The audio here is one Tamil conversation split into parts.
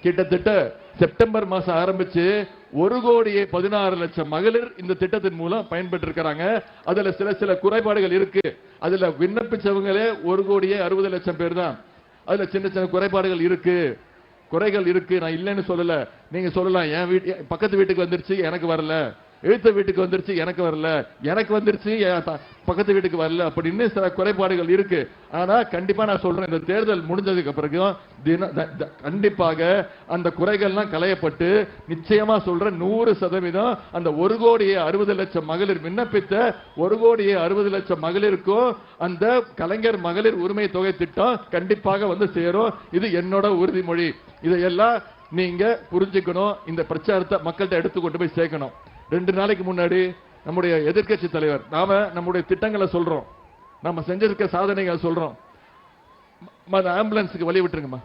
கிட்டத்தட்ட செப்டம்பர் மாசம் ஆரம்பிச்சு 1,16,00,000 மகளிர் இந்த திட்டத்தின் மூலம் பயன்பெற்று இருக்காங்க. அதுல சில குறைபாடுகள் இருக்கு. அதுல விண்ணப்பிச்சவங்களே 1,60,00,000 பேர் தான். அதுல சின்ன குறைபாடுகள் இருக்கு, குறைகள் இருக்கு. நான் இல்லைன்னு சொல்லல. நீங்க சொல்லலாம், என் பக்கத்து வீட்டுக்கு வந்துருச்சு எனக்கு வரல, எழுத்த வீட்டுக்கு வந்துருச்சு எனக்கு வரல, எனக்கு வந்துருச்சு பக்கத்து வீட்டுக்கு வரல அப்படின்னு சில குறைபாடுகள் இருக்கு. ஆனா கண்டிப்பா நான் சொல்றேன், இந்த தேர்தல் முடிஞ்சதுக்கு பிறகு கண்டிப்பாக அந்த குறைகள்லாம் களையப்பட்டு நிச்சயமா சொல்றேன் 100% அந்த 1,60,00,000 மகளிர் விண்ணப்பித்த 1,60,00,000 மகளிருக்கும் அந்த கலைஞர் மகளிர் உரிமை தொகை திட்டம் கண்டிப்பாக வந்து சேரும். இது என்னோட உறுதிமொழி. இதையெல்லாம் நீங்க புரிஞ்சுக்கணும். இந்த பிரச்சாரத்தை மக்கள்கிட்ட எடுத்து கொண்டு போய் சேர்க்கணும். 2 நாளைக்கு முன்னாடி நம்முடைய எதிர்க்கட்சி தலைவர் நாம நம்முடைய திட்டங்களை சொல்றோம், நம்ம செஞ்சிருக்க சாதனைகளை சொல்றோம். ஆம்புலன்ஸுக்கு வழி விட்டுருங்கம்மா.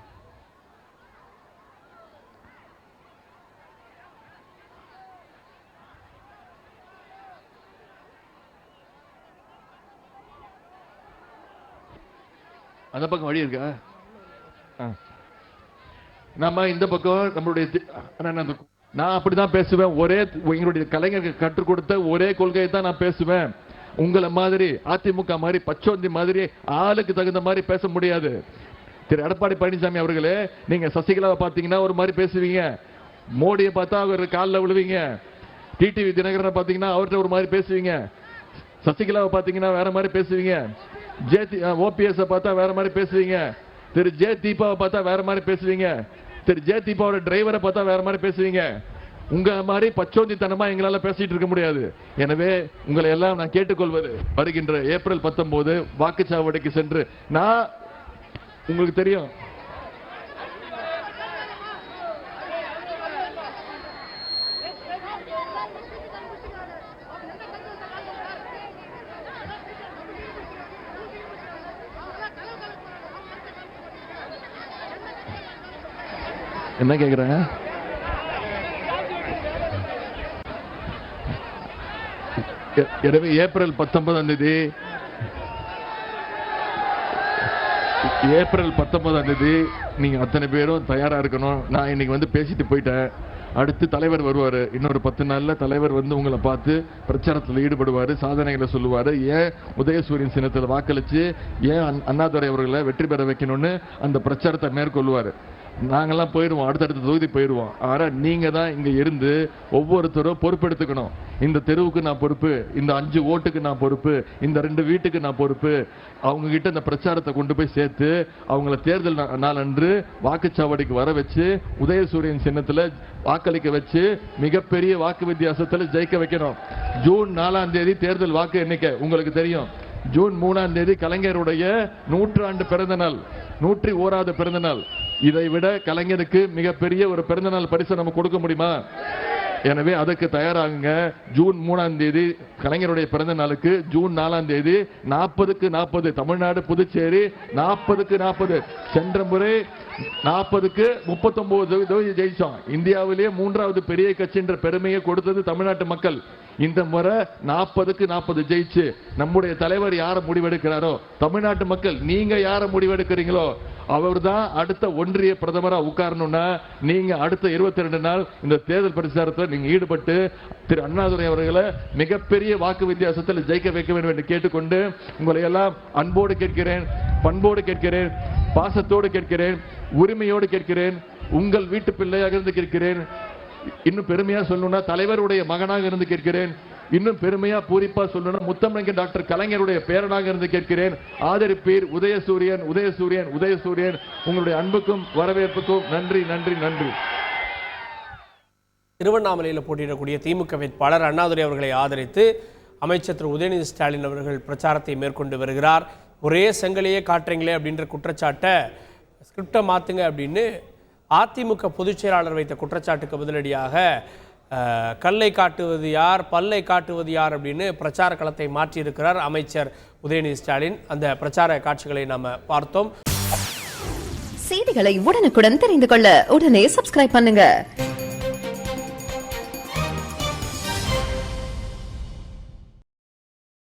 அந்த பக்கம் வழி இருக்கா? நம்ம இந்த பக்கம் நம்மளுடைய நான் அப்படிதான் பேசுவேன். ஒரே எங்களுடைய கலைஞர்கள் கற்றுக் கொடுத்த ஒரே கொள்கையை தான் நான் பேசுவேன். உங்களை மாதிரி அதிமுக மாதிரி பச்சோந்தி மாதிரி ஆளுக்கு தகுந்த மாதிரி பேச முடியாது. திரு எடப்பாடி பழனிசாமி அவர்களே, நீங்க சசிகலாவை பாத்தீங்கன்னா ஒரு மாதிரி பேசுவீங்க, மோடியை பார்த்தா அவர் காலில் விழுவீங்க, டிடிவி தினகரனை பாத்தீங்கன்னா அவர்கிட்ட ஒரு மாதிரி பேசுவீங்க, சசிகலாவை பாத்தீங்கன்னா வேற மாதிரி பேசுவீங்க, ஓபிஎஸ் பார்த்தா வேற மாதிரி பேசுவீங்க, திரு ஜே தீபாவை பார்த்தா வேற மாதிரி பேசுவீங்க, திரு ஜே தீபாவோட டிரைவரை பார்த்தா வேற மாதிரி பேசுவீங்க. உங்க மாதிரி பச்சோந்தித்தனமா எங்களால பேசிட்டு இருக்க முடியாது. எனவே உங்களை எல்லாம் நான் கேட்டுக்கொள்வது, வருகின்ற ஏப்ரல் 19 வாக்குச்சாவடிக்கு சென்று, நான் உங்களுக்கு தெரியும் என்ன கேக்குறாங்க. எனவே ஏப்ரல் 19 நீங்க அத்தனை பேரும் தயாரா இருக்கணும். நான் இன்னைக்கு வந்து பேசிட்டு போயிட்டேன். அடுத்து தலைவர் வருவாரு. இன்னொரு 10 நாள்ல தலைவர் வந்து உங்களை பார்த்து பிரச்சாரத்தில் ஈடுபடுவாரு, சாதனைகளை சொல்லுவாரு. ஏன் உதயசூரியன் சின்னத்தில் வாக்களிச்சு ஏன் அண்ணாதுரை அவர்களை வெற்றி பெற வைக்கணும்னு அந்த பிரச்சாரத்தை மேற்கொள்வாரு. நாங்கெல்லாம் போயிடுவோம், அடுத்தடுத்த தொகுதி போயிடுவோம். ஆனா நீங்க தான் இங்க இருந்து ஒவ்வொருத்தரும் பொறுப்பெடுத்துக்கணும். இந்த தெருவுக்கு நான் பொறுப்பு, இந்த 5 ஓட்டுக்கு நான் பொறுப்பு, இந்த 2 வீட்டுக்கு நான் பொறுப்பு. அவங்க கிட்ட இந்த பிரச்சாரத்தை கொண்டு போய் சேர்த்து அவங்கள தேர்தல் நாளன்று வாக்குச்சாவடிக்கு வர வச்சு உதயசூரியன் சின்னத்துல வாக்களிக்க வச்சு மிகப்பெரிய வாக்கு வித்தியாசத்துல ஜெயிக்க வைக்கணும். ஜூன் 4ஆம் தேதி தேர்தல் வாக்கு எண்ணிக்கை உங்களுக்கு தெரியும். ஜூன் 3ஆம் தேதி கலைஞருடைய 100ஆண்டு பிறந்த நாள், 101வது பிறந்த நாள். இதை விட கலைஞருக்கு மிகப்பெரிய ஒரு பிறந்தநாள் பரிசு நம்ம கொடுக்க முடியுமா? எனவே அதுக்கு தயாராகுங்க. ஜூன் 3ஆம் தேதி கலைஞருடைய பிறந்த நாளுக்கு, ஜூன் 4ஆம் தேதி 40க்கு 40 தமிழ்நாடு புதுச்சேரி 40க்கு 40. சென்ற முறை 40க்கு 39 ஜெயிச்சோம். இந்தியாவிலேயே 3வது பெரிய கட்சி என்ற பெருமையை கொடுத்தது தமிழ்நாட்டு மக்கள். இந்த முறை 40க்கு 40 ஜெயிச்சு நம்முடைய தலைவர் யாரை முடிவெடுக்கிறாரோ, தமிழ்நாட்டு மக்கள் நீங்க யாரை முடிவெடுக்கிறீங்களோ அவர் தான் அடுத்த ஒன்றிய பிரதமரா உட்காரணும்னா நீங்க அடுத்த 22 நாள் இந்த தேர்தல் பிரச்சாரத்தில் நீங்க ஈடுபட்டு திரு அண்ணாதுரை அவர்களை மிகப்பெரிய வாக்கு வித்தியாசத்தில் ஜெயிக்க வைக்க வேண்டும் என்று கேட்டுக்கொண்டு உங்களை எல்லாம் அன்போடு கேட்கிறேன், பண்போடு கேட்கிறேன், பாசத்தோடு கேட்கிறேன், உரிமையோடு கேட்கிறேன், உங்கள் வீட்டு பிள்ளையாக இருந்து கேட்கிறேன். இன்னும் பெருமையா சொல்லணும்னா தலைவருடைய மகனாக இருந்து கேட்கிறேன். இன்னும் பெருமையா பூரிப்பா சொல்லணும்னா முத்தமிழ் டாக்டர் கலைஞருடைய பேரனாக இருந்து கேட்கிறேன். ஆதரிப்பீர். உதயசூரியன், உதயசூரியன், உதயசூரியன். உங்களுடைய அன்புக்கும் வரவேற்புக்கும் நன்றி, நன்றி, நன்றி. திருவண்ணாமலையில் போட்டியிடக்கூடிய திமுக வேட்பாளர் அண்ணாதுரை அவர்களை ஆதரித்து அமைச்சர் திரு உதயநிதி ஸ்டாலின் அவர்கள் பிரச்சாரத்தை மேற்கொண்டு வருகிறார். ஒரே செங்கலையே காட்டுறீங்களே அப்படின்ற குற்றச்சாட்டை ஸ்கிரிப்டை மாற்றுங்க அப்படின்னு அதிமுக பொதுச் செயலாளர் வைத்த குற்றச்சாட்டுக்கு பதிலடியாக கல்லை காட்டுவது யார், பல்லை காட்டுவது யார் அப்படின்னு பிரச்சார களத்தை மாற்றியிருக்கிறார் அமைச்சர் உதயநிதி ஸ்டாலின். அந்த பிரச்சார காட்சிகளை நாம் பார்த்தோம். செய்திகளை உடனுக்குடன் தெரிந்து கொள்ள உடனே சப்ஸ்கிரைப் பண்ணுங்க.